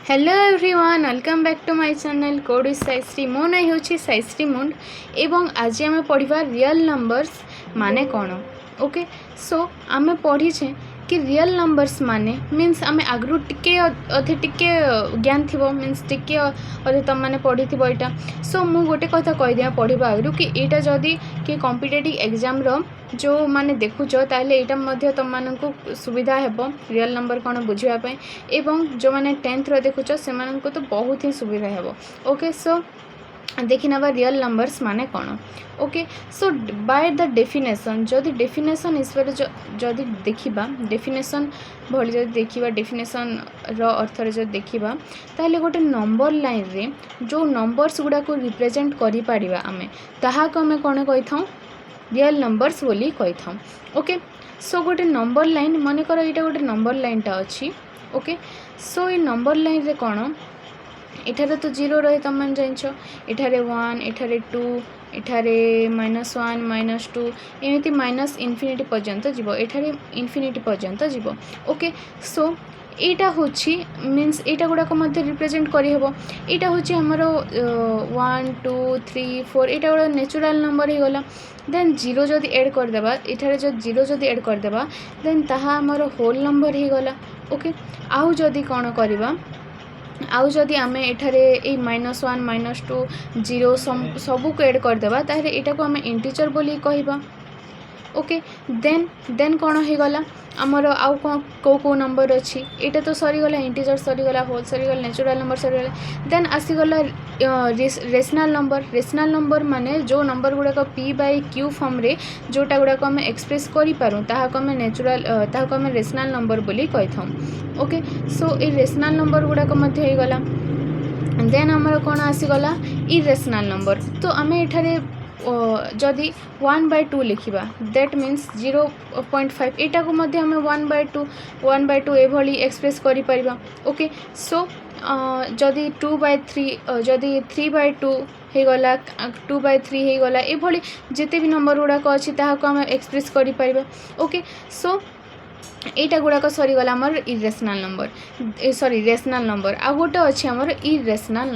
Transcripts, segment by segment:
Hello everyone welcome back to my channel code with Saishree. मो ना हूँ साईश्री मुंड एवं आज आम पढ़ा रियल नंबर्स माने कौन। ओके सो आम पढ़ीचे कि रियल नंबर्स माने मीन्स आम आगु टिके अधे टिके ज्ञान थी मीन्स टिके अधे तुम मैंने पढ़ी थी यहाँ। सो मु गोटे कथा कहीदि पढ़ा आगु कि यहाँ जदि कि कॉम्पिटिटिव एग्जाम जो माने देखुच ताहले एटा मध्य तुम मानक सुविधा हेबो रियल नंबर कौन बुझापी एवं जो मैंने 10th देखुच से तो बहुत ही सुविधा हेबो। ओके सो देखि नवा रियल नंबर्स माने कौन। Okay so by the definition जदि डेफिनेशन ईश्वर जदि देखिबा डेफिनेशन भली जदि देखिबा डेफिनेशन रो अर्थ रे जदि देखिबा ताहले गोटे नंबर लाइन रे जो नंबर्स गुडा को रिप्रेजेंट करि पारिबा आमे ताहा को आमे कोन कहिथाउ रियल नंबर्स बोली कहिथाउ। ओके सो गोटे नंबर लाइन मन कर यहाँ गोटे नंबर लाइनटा अच्छी। ओके सो ये नंबर लाइन रे कौन एठारे तो जीरो रहे तुम मैंने जान एठारे 1 एठारे 2 एठारे -1 -2 एमती माइनस इनफिनिटी पर्यंत जीव एठारे इनफिनिटी पर्यंत जीव। ओके सो यहाँ हूँ मीन्स यहाँ गुड़ाक रिप्रेजेंट करहब यहाँ हूँ आमर 1 2 3 4 यहाँ गोटे नेचुरल नंबर हो गला। देन जीरो जदि एड करदेबा एठारे जो जीरो जदि एड करदेबा देन ताहा आमर होल नंबर हो गला। ओके आउ जदि कौन करवा आउ जदि आम एठारे -1 -2 जीरो सबू को एड करदेबा ताहले एटा को आम इंटीजर बोली कहबा। ओके देन कौन हो गला आमर आउ कौ नंबर अच्छी यहाँ तो सरीगला इंटीजर सरीगला होल सरीगला नेचुरल नंबर सरीगला। देन आसीगला रेशनल नंबर माने जो नंबर गुड़ाक p/q फॉर्म रे जोटा गुड़ाक आम एक्सप्रेस करूँ ताहाको आम नेचुरल ताहाको आम रेशनल नंबर बोली कही। ओके सो ये रेशनल नंबर गुड़ाक हो गला। देन आमर कौन आसीगला इरेशनल नंबर तो आम एठारे जदि 1/2 लिखा दैट मीन्स 0.5 यहाँ को आम 1/2 एभली एक्सप्रेस करें। ओके सो जदि 2/3 जदि 3/2 हो गला 2/3 हो गला एभली जिते भी नंबर गुड़ाक अच्छी ताहाको आम एक्सप्रेस करें। ओके सो यहाँ गुड़ाक सरीगला आमर irrational number sorry rational number आ गोटे अच्छे आमर इरेशनल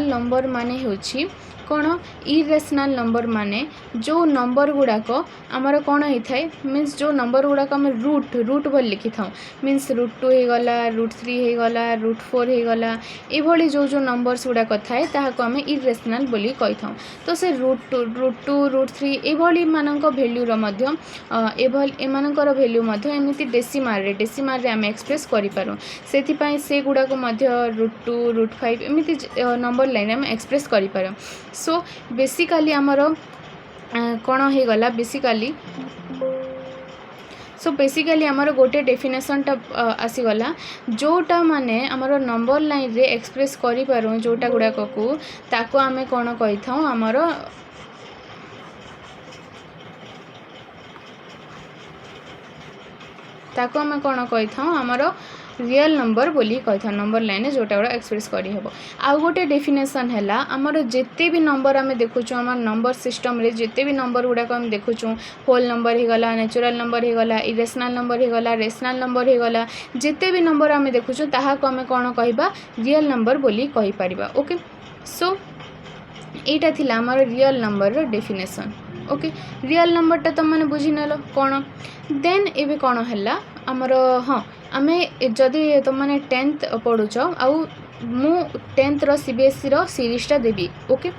नंबर माने होची कौन इरेशनल नंबर माने जो नंबर गुड़ाक आमर कौन होता है मीन्स जो नंबर गुड़ाक आम रूट बोल लिखि था मीन्स √2 हो गला √3 हो गला √4 हो गला ये जो नंबर्स गुड़ाक थाए ताहाको आम इरेशनल बोली कही था। तो से √2 √3 ये मानक भैल्यूर एमानकर भैल्यू एमती डेसिमाल रे आम एक्सप्रेस करूँ से गुड़ाक √2 √5 एमती नंबर लाइन आम एक्सप्रेस करें। सो बेसिकली आमर कौन हो गला बेसिकली आमर गोटे डेफिनेशनटा आसीगला जोटा माने आमर नंबर लाइन रे एक्सप्रेस करूँ जोटा गुड़ाक को ताको आमे कौन कही था आमर ताको आमे कौन कही था आमर रियल नंबर बोली कही था नंबर लाइन जोटा गुड़ा एक्सप्रेस करी हेबो। आउ गोटे डेफिनेशन है आमर जिते भी नंबर आम देखुचु आम नंबर सिस्टम रे जिते भी नंबर गुड़ाक आम देखुचु होल नंबर हो गला नेचुरल नंबर हो गला इरेशनल नंबर हो गला रेशनल नंबर हो गला जिते भी नंबर आम देखुचु ताहाको आम कौन कहबा रियल नंबर बोली कहि परिबा। ओके सो एटा थिला आमर रियल नंबर रो डेफिनेशन। ओके रियल नंबरटा तुम मैंने बुझी नेल कौन। देन एबे कौन है आमर हाँ आमे जदि तुम मैंने 10th पढ़ुच आउ मु 10th CBSE रो सीरीजटा देवी। ओके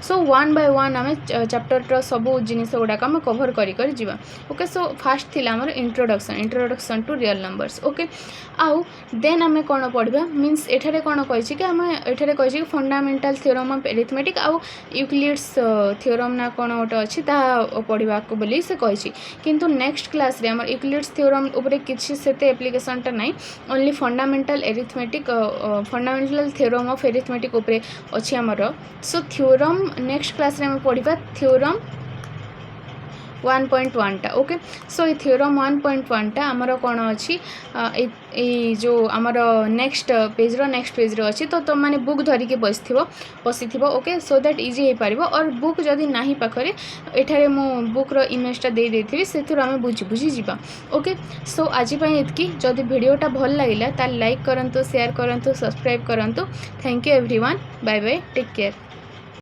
सो 1 by 1 आम चैप्टर सबू जिनिस गुड़ाक आम कभर कर जीवा। ओके सो फास्ट थिला आमर introduction to real numbers. Okay आउ देन आम कौन पढ़ा मीन्स एठारे कौन कही कि आम एठारे कही फंडामेंटल थ्योरम ऑफ एरिथमेटिक आउ यूक्लिड्स थ्योरम ना कौन गोटे अच्छी पढ़ा बोली से कही किंतु नेक्स्ट क्लास रे आमर यूक्लिड्स थ्योरम उपरे किछि सेते एप्लिकेशनटा नहीं only fundamental arithmetic fundamental theorem of arithmetic उपरे अच्छी आमर। सो थ्योरम नेक्स्ट क्लास रे आम पढ़ा थ्योरम 1.1टा ओके सो ये थ्योरम 1.1टा आमर कौन अच्छी जो आमर नेक्स्ट पेज रो अच्छी तो तुम मैंने बुक धरिकी बसी ओके सो दैट इजी हो पार और बुक जदि ना पाखे एठारे मु बुक्र इमेजटा दे देथिबि से आम बुझी जा ओके सो आज इतकी जदि वीडियोटा भल लगिला ताल लाइक करंतु शेयर करंतु सब्सक्राइब करंतु thank you everyone bye bye take care.